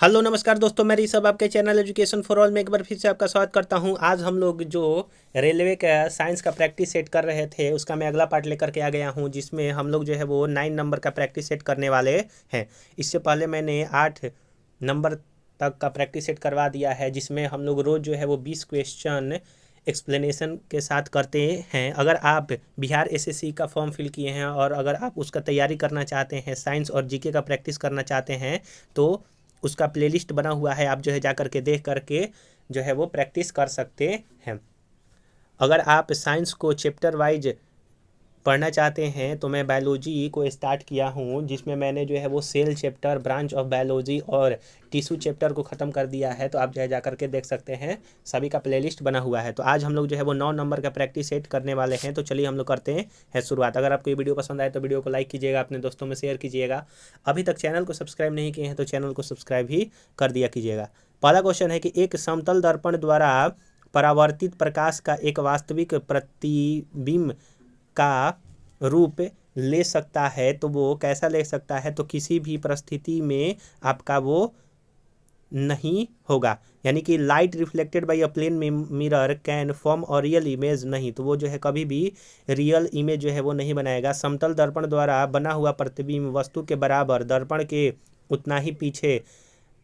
Hello नमस्कार दोस्तों, मैं ऋषभ आपके चैनल एजुकेशन फॉर ऑल में एक बार फिर से आपका स्वागत करता हूं। आज हम लोग जो रेलवे का साइंस का प्रैक्टिस सेट कर रहे थे उसका मैं अगला पार्ट लेकर के आ गया हूं, जिसमें हम लोग जो है वो 9 नंबर का प्रैक्टिस सेट करने वाले हैं। इससे पहले मैंने 8 नंबर तक का प्रैक्टिस सेट करवा दिया है, जिसमें हम लोग रोज़ जो है वो 20 क्वेश्चन एक्सप्लेनेशन के साथ करते हैं। अगर आप बिहार एसएससी का फॉर्म फिल किए हैं और अगर आप उसका तैयारी करना चाहते हैं, साइंस और जीके का प्रैक्टिस करना चाहते हैं, तो उसका प्लेलिस्ट बना हुआ है। आप जो है जा करके देख करके जो है वो प्रैक्टिस कर सकते हैं। अगर आप साइंस को चैप्टर वाइज पढ़ना चाहते हैं तो मैं बायोलॉजी को स्टार्ट किया हूँ, जिसमें मैंने जो है वो cell chapter, branch of biology और टिश्यू चैप्टर को ख़त्म कर दिया है। तो आप जो है जा करके देख सकते हैं, सभी का प्लेलिस्ट बना हुआ है। तो आज हम लोग जो है वो 9 नंबर का प्रैक्टिस सेट करने वाले हैं। तो चलिए हम लोग करते हैं शुरुआत। अगर आपको ये वीडियो पसंद आए तो वीडियो को लाइक कीजिएगा, अपने दोस्तों में शेयर कीजिएगा। अभी तक चैनल को सब्सक्राइब नहीं किए हैं तो चैनल को सब्सक्राइब भी कर दिया कीजिएगा। पहला क्वेश्चन है कि एक समतल दर्पण द्वारा परावर्तित प्रकाश का एक वास्तविक प्रतिबिंब का रूप ले सकता है, तो वो कैसा ले सकता है? तो किसी भी परिस्थिति में आपका वो नहीं होगा, यानी कि light reflected by a plane mirror can form or real image नहीं, तो वो जो है कभी भी रियल इमेज जो है वो नहीं बनाएगा। समतल दर्पण द्वारा बना हुआ प्रतिबिंब वस्तु के बराबर, दर्पण के उतना ही पीछे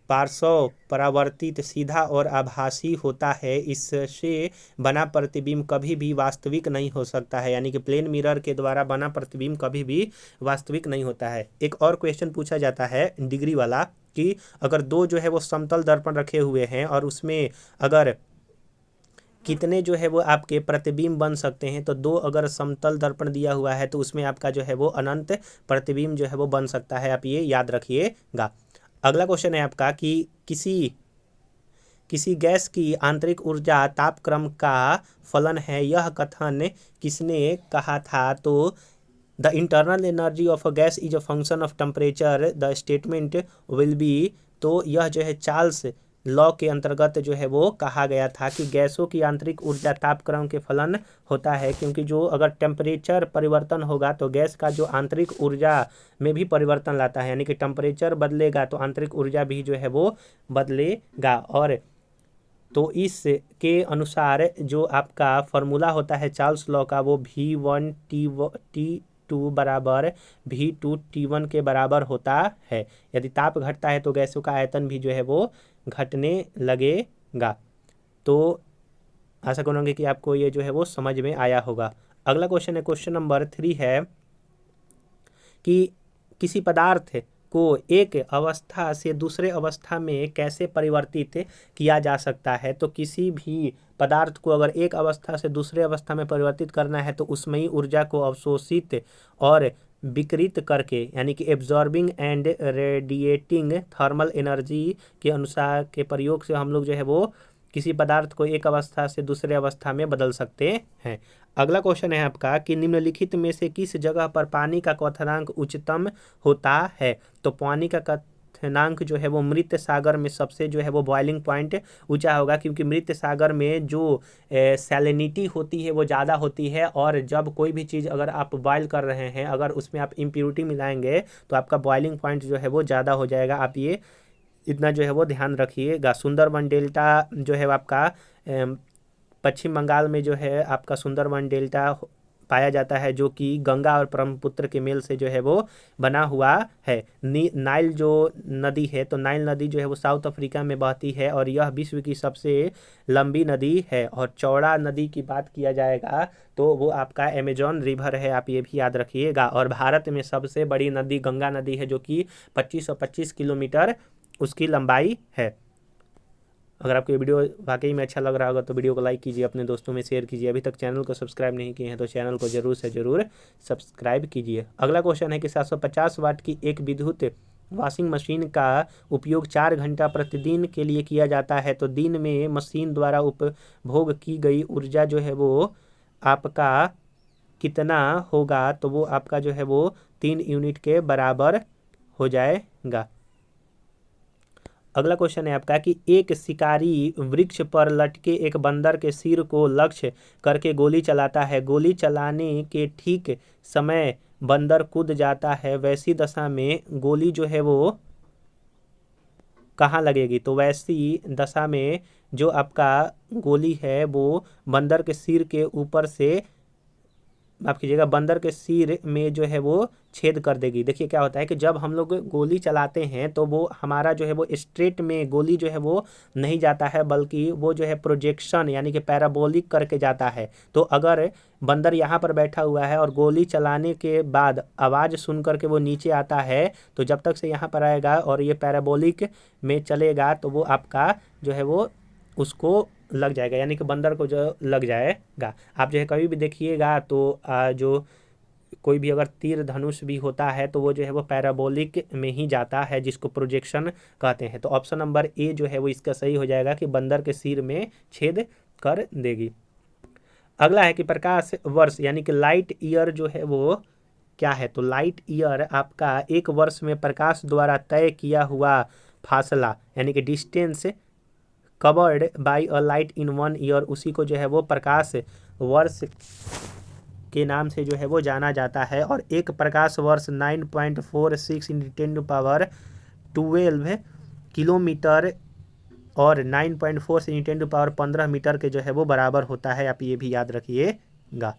पार्श्व परावर्तित, सीधा और आभासी होता है। इससे बना प्रतिबिंब कभी भी वास्तविक नहीं हो सकता है, यानी कि प्लेन मिरर के द्वारा बना प्रतिबिंब कभी भी वास्तविक नहीं होता है। एक और क्वेश्चन पूछा जाता है डिग्री वाला कि अगर दो जो है वो समतल दर्पण रखे हुए हैं और उसमें अगर कितने जो है वो आपके प्रतिबिंब बन सकते हैं, तो दो अगर समतल दर्पण दिया हुआ है तो उसमें आपका जो है वो अनंत प्रतिबिंब जो है वो बन सकता है। आप ये याद रखिएगा। अगला क्वेश्चन है आपका कि किसी किसी गैस की आंतरिक ऊर्जा तापक्रम का फलन है, यह कथन किसने कहा था? तो the internal energy of a gas is a function of temperature, the statement will be. तो यह जो है चार्ल्स लॉ के अंतर्गत जो है वो कहा गया था कि गैसों की आंतरिक ऊर्जा तापक्रम के फलन होता है, क्योंकि जो अगर टेम्परेचर परिवर्तन होगा तो गैस का जो आंतरिक ऊर्जा में भी परिवर्तन लाता है, यानी कि टेम्परेचर बदलेगा तो आंतरिक ऊर्जा भी जो है वो बदलेगा। और तो इस के अनुसार जो आपका फॉर्मूला होता है चार्ल्स लॉ का, वो V1T2 बराबर V2T1 के बराबर होता है। यदि ताप घटता है तो गैसों का आयतन भी जो है वो घटने लगेगा। तो आशा करूँगी कि आपको ये जो है वो समझ में आया होगा। अगला क्वेश्चन है, क्वेश्चन नंबर 3 है कि किसी पदार्थ को एक अवस्था से दूसरे अवस्था में कैसे परिवर्तित किया जा सकता है? तो किसी भी पदार्थ को अगर एक अवस्था से दूसरे अवस्था में परिवर्तित करना है तो उसमें ही ऊर्जा को अवशोषित और विकृत करके, यानी कि absorbing and radiating thermal energy के अनुसार के प्रयोग से हम लोग जो है वो किसी पदार्थ को एक अवस्था से दूसरे अवस्था में बदल सकते हैं। अगला क्वेश्चन है आपका कि निम्नलिखित में से किस जगह पर पानी का क्वथनांक उच्चतम होता है? तो पानी का क्वथनांक जो है वो मृत सागर में सबसे जो है वो बॉइलिंग पॉइंट ऊंचा होगा, क्योंकि मृत सागर में जो सैलिनिटी होती है वो ज़्यादा होती है। और जब कोई भी चीज़ अगर आप बॉयल कर रहे हैं, अगर उसमें आप इम्प्यूरिटी मिलाएंगे तो आपका बॉइलिंग पॉइंट जो है वो ज़्यादा हो जाएगा। आप ये इतना जो है वो ध्यान रखिएगा। सुंदरबन डेल्टा जो है आपका पश्चिम बंगाल में जो है आपका सुंदरबन डेल्टा पाया जाता है, जो कि गंगा और ब्रह्मपुत्र के मेल से जो है वो बना हुआ है। नाइल जो नदी है, तो नाइल नदी जो है वो साउथ अफ्रीका में बहती है और यह विश्व की सबसे लंबी नदी है। और चौड़ा नदी की बात किया जाएगा तो वो आपका अमेजॉन रिवर है, आप ये भी याद रखिएगा। और भारत में सबसे बड़ी नदी गंगा नदी है, जो कि 2525 किलोमीटर उसकी लंबाई है। अगर आपको ये वीडियो वाकई में अच्छा लग रहा होगा तो वीडियो को लाइक कीजिए, अपने दोस्तों में शेयर कीजिए। अभी तक चैनल को सब्सक्राइब नहीं किए हैं तो चैनल को जरूर से ज़रूर सब्सक्राइब कीजिए। अगला क्वेश्चन है कि 750 वाट की एक विद्युत वॉशिंग मशीन का उपयोग 4 घंटा प्रतिदिन के लिए किया जाता है, तो दिन में मशीन द्वारा उपभोग की गई ऊर्जा जो है वो आपका कितना होगा? तो वो आपका जो है वो 3 यूनिट के बराबर हो जाएगा। अगला क्वेश्चन है आपका कि एक शिकारी वृक्ष पर लटके एक बंदर के सिर को लक्ष्य करके गोली चलाता है। गोली चलाने के ठीक समय बंदर कूद जाता है। वैसी दशा में गोली जो है वो कहाँ लगेगी, तो वैसी दशा में जो आपका गोली है वो बंदर के सिर के ऊपर से, माफ कीजिएगा, बंदर के सिर में जो है वो छेद कर देगी। देखिए क्या होता है कि जब हम लोग गोली चलाते हैं तो वो हमारा जो है वो स्ट्रेट में गोली जो है वो नहीं जाता है, बल्कि वो जो है प्रोजेक्शन यानी कि पैराबोलिक करके जाता है। तो अगर बंदर यहाँ पर बैठा हुआ है और गोली चलाने के बाद आवाज़ सुन करके वो नीचे आता है, तो जब तक से यहाँ पर आएगा और ये पैराबोलिक में चलेगा तो वो आपका जो है वो उसको लग जाएगा, यानी कि बंदर को जो लग जाएगा। आप जो है कभी भी देखिएगा तो जो कोई भी अगर तीर धनुष भी होता है तो वो जो है वो पैराबोलिक में ही जाता है, जिसको प्रोजेक्शन कहते हैं। तो ऑप्शन नंबर ए जो है वो इसका सही हो जाएगा कि बंदर के सिर में छेद कर देगी। अगला है कि प्रकाश वर्ष यानी कि लाइट ईयर जो है वो क्या है, तो लाइट ईयर आपका एक वर्ष में प्रकाश द्वारा तय किया हुआ फासला यानी कि distance covered by a light in 1 year, उसी को जो है वो प्रकाश वर्ष के नाम से जो है वो जाना जाता है। और एक प्रकाश वर्ष 9.46 × 10⁻12 किलोमीटर और 9.4 × 10⁻15 मीटर के जो है वो बराबर होता है, आप ये भी याद रखिएगा।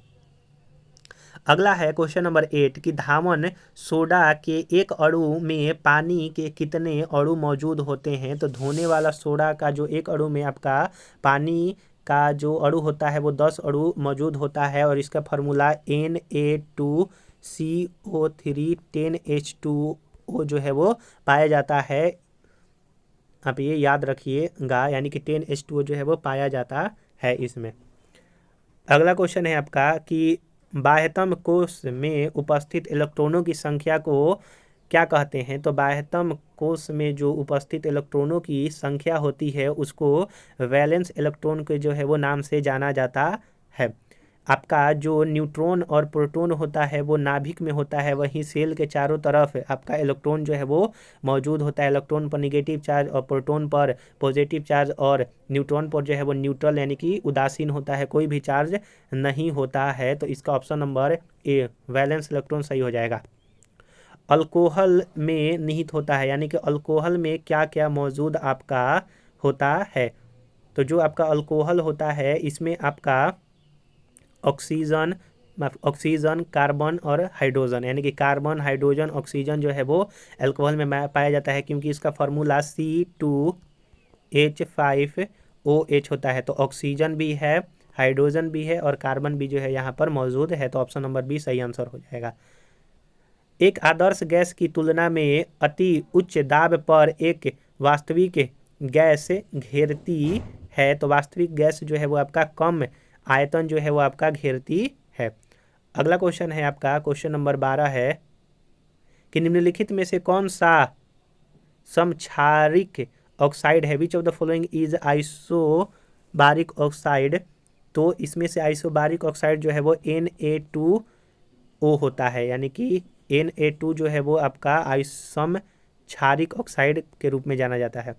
अगला है क्वेश्चन नंबर 8 कि धावन सोडा के एक अणु में पानी के कितने अणु मौजूद होते हैं। तो धोने वाला सोडा का जो एक अणु में आपका पानी का जो अणु होता है वो 10 अणु मौजूद होता है, और इसका फार्मूला Na2CO3 10H2O जो है वो पाया जाता है। आप ये याद रखिएगा, यानी कि 10H2O जो है वो पाया जाता है इसमें। अगला क्वेश्चन है आपका कि बाह्यतम कोश में उपस्थित इलेक्ट्रॉनों की संख्या को क्या कहते हैं। तो बाह्यतम कोश में जो उपस्थित इलेक्ट्रॉनों की संख्या होती है उसको वैलेंस इलेक्ट्रॉन के जो है वो नाम से जाना जाता है। आपका जो न्यूट्रॉन और प्रोटॉन होता है वो नाभिक में होता है, वहीं सेल के चारों तरफ आपका इलेक्ट्रॉन जो है वो मौजूद होता है। इलेक्ट्रॉन पर निगेटिव चार्ज और प्रोटॉन पर पॉजिटिव चार्ज, और न्यूट्रॉन पर जो है वो न्यूट्रल यानी कि उदासीन होता है, कोई भी चार्ज नहीं होता है। तो इसका option number A valence electron सही हो जाएगा। अल्कोहल में निहित होता है, यानी कि अल्कोहल में क्या क्या मौजूद आपका होता है। तो जो आपका अल्कोहल होता है इसमें आपका ऑक्सीजन कार्बन और हाइड्रोजन, यानी कि कार्बन हाइड्रोजन ऑक्सीजन जो है वो अल्कोहल में पाया जाता है, क्योंकि इसका फार्मूला C2H5OH होता है। तो ऑक्सीजन भी है, हाइड्रोजन भी है और कार्बन भी जो है यहाँ पर मौजूद है। तो ऑप्शन नंबर बी सही आंसर हो जाएगा। एक आदर्श गैस की तुलना में अति उच्च दाब पर एक वास्तविक गैस घेरती है। तो वास्तविक गैस जो है वो आपका कम आयतन जो है वो आपका घेरती है। अगला क्वेश्चन है आपका क्वेश्चन नंबर 12 है कि निम्नलिखित में से कौन सा समक्षारिक ऑक्साइड है। Which of the following is isobaric oxide. तो इसमें से आइसोबारिक ऑक्साइड जो है वो Na2O होता है, यानी कि Na2 जो है वो आपका समक्षारिक ऑक्साइड के रूप में जाना जाता है।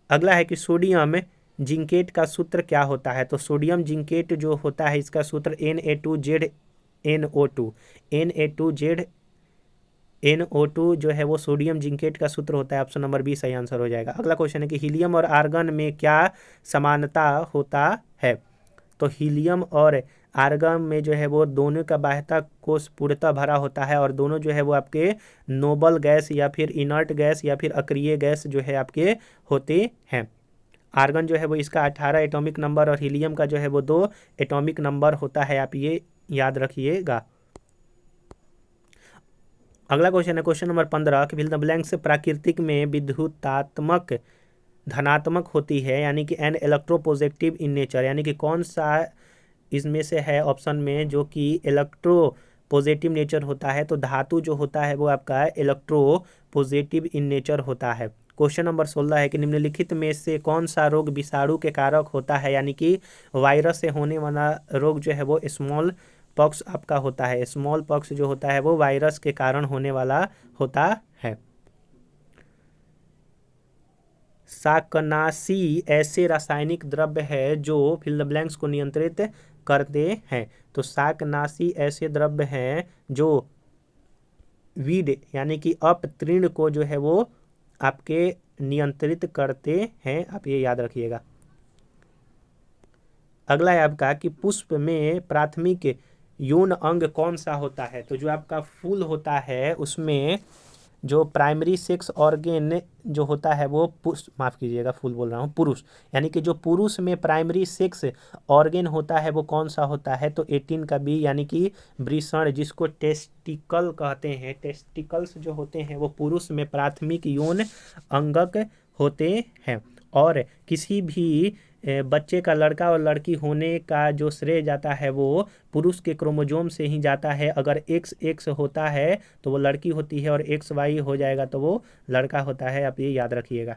अगला है कि सोडियम जिंकेट का सूत्र क्या होता है। तो सोडियम जिंकेट जो होता है इसका सूत्र Na2ZNO2। Na2ZNO2 जो है वो सोडियम जिंकेट का सूत्र होता है। ऑप्शन नंबर बी सही आंसर हो जाएगा। अगला क्वेश्चन है कि हीलियम और आर्गन में क्या समानता होता है। तो हीलियम और आर्गन में जो है वो दोनों का बाह्यता कोश पूर्णतः भरा होता है, और दोनों जो है वो आपके नोबल गैस या फिर इनर्ट गैस या फिर अक्रिय गैस जो है आपके होते हैं। आर्गन जो है वो इसका 18 एटॉमिक नंबर और हीलियम का जो है वो 2 एटॉमिक नंबर होता है, आप ये याद रखिएगा। अगला क्वेश्चन है क्वेश्चन नंबर 15 कि फिल द ब्लैंक्स प्राकृतिक में विद्युतात्मक धनात्मक होती है, यानी कि एन इलेक्ट्रोपॉजिटिव इन नेचर, यानी कि कौन सा इसमें से है ऑप्शन में जो कि इलेक्ट्रो पॉजिटिव नेचर होता है। तो धातु जो होता है वो आपका इलेक्ट्रो पॉजिटिव इन नेचर होता है। क्वेश्चन नंबर 16 है कि निम्नलिखित में से कौन सा रोग विषाणु के कारक होता है, यानी कि वायरस से होने वाला रोग जो है वो स्मॉल पॉक्स आपका होता है। स्मॉल पॉक्स जो होता है वो वायरस के कारण होने वाला होता है। शाकनाशी ऐसे रासायनिक द्रव्य है जो फिल द ब्लैंक्स को नियंत्रित करते हैं। तो शाकनाशी ऐसे द्रव्य हैं जो वीड यानी कि अपतृण को जो है वो आपके नियंत्रित करते हैं, आप ये याद रखिएगा। अगला है आपका कि पुष्प में प्राथमिक यौन अंग कौन सा होता है। तो जो आपका फूल होता है उसमें जो प्राइमरी सेक्स ऑर्गेन जो होता है वो माफ़ कीजिएगा, फूल बोल रहा हूँ, पुरुष, यानी कि जो पुरुष में प्राइमरी सेक्स ऑर्गेन होता है वो कौन सा होता है। तो 18 का बी, यानी कि वृषण, जिसको टेस्टिकल कहते हैं। टेस्टिकल्स जो होते हैं वो पुरुष में प्राथमिक यौन अंगक होते हैं। और किसी भी बच्चे का लड़का और लड़की होने का जो श्रेय जाता है वो पुरुष के क्रोमोजोम से ही जाता है। अगर XX होता है तो वो लड़की होती है और XY हो जाएगा तो वो लड़का होता है, आप ये याद रखिएगा।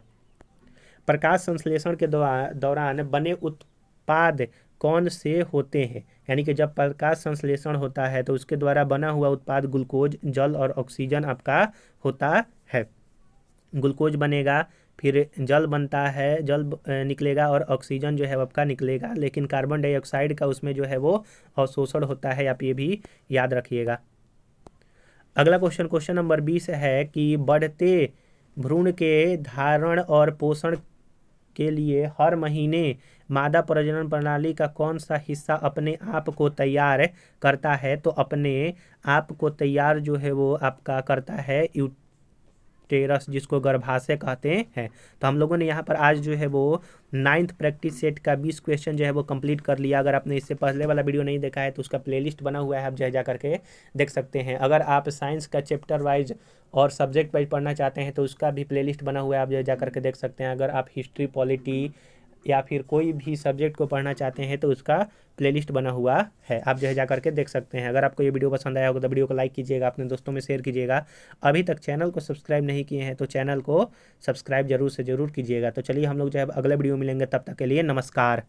प्रकाश संश्लेषण के दौरान बने उत्पाद कौन से होते हैं, यानी कि जब प्रकाश संश्लेषण होता है तो उसके द्वारा बना हुआ उत्पाद ग्लूकोज, जल और ऑक्सीजन आपका होता है। ग्लूकोज बनेगा, फिर जल बनता है, जल निकलेगा और ऑक्सीजन जो है आपका निकलेगा, लेकिन कार्बन डाइऑक्साइड का उसमें जो है वो अवशोषण होता है, आप ये भी याद रखिएगा। अगला क्वेश्चन नंबर 20 है कि बढ़ते भ्रूण के धारण और पोषण के लिए हर महीने मादा प्रजनन प्रणाली का कौन सा हिस्सा अपने आप को तैयार करता है। तो अपने आप को तैयार जो है वो आपका करता है यूटेरस, जिसको गर्भाशय कहते हैं। तो हम लोगों ने यहाँ पर आज जो है वो 9th प्रैक्टिस सेट का 20 क्वेश्चन जो है वो कंप्लीट कर लिया। अगर आपने इससे पहले वाला वीडियो नहीं देखा है तो उसका प्लेलिस्ट बना हुआ है, आप जा करके देख सकते हैं। अगर आप साइंस का चैप्टर वाइज और सब्जेक्ट वाइज पढ़ना चाहते हैं तो उसका भी प्लेलिस्ट बना हुआ है, आप जा करके देख सकते हैं। अगर आप हिस्ट्री, पॉलिटी या फिर कोई भी सब्जेक्ट को पढ़ना चाहते हैं तो उसका प्लेलिस्ट बना हुआ है, आप जो है जा करके देख सकते हैं। अगर आपको ये वीडियो पसंद आया होगा तो वीडियो को लाइक कीजिएगा, अपने दोस्तों में शेयर कीजिएगा। अभी तक चैनल को सब्सक्राइब नहीं किए हैं तो चैनल को सब्सक्राइब जरूर से ज़रूर कीजिएगा। तो चलिए हम लोग जो है अगले वीडियो मिलेंगे, तब तक के लिए नमस्कार।